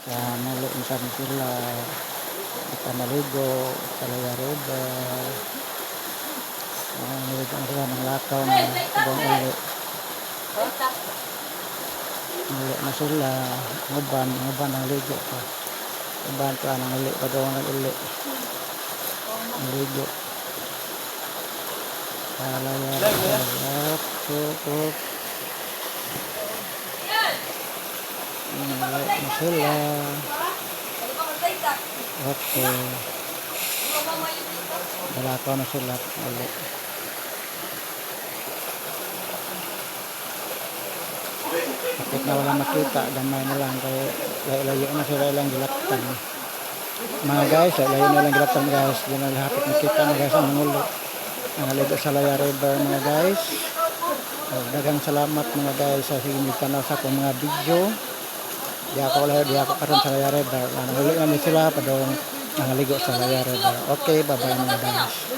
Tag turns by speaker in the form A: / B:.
A: Nalo minsan sila at maligo sa Laya River. Naligo na sila ng lakaw na buong uli. Nalo na sila, nguban ang ligo pa. Nguban pa nang uli pa daw nag-uli. Naligo. Sa Laya River. Up. Nalo na sila. Okay. Dalakaw na sila ulit. Kapit na walang makita, gamay na lang kaya layo na sila ilang gilaktan. Mga guys, layo na ilang gilaktan guys. Di na lapit makita na guys ang nangulo. Nangaligo sa Laya River mga guys. Dagang salamat mga guys sa sinig tanaw sa akong mga video. Di ako karon sa Laya River. Nangulo na sila pa daw nangaligo sa Laya River. Okay, bye bye mga guys.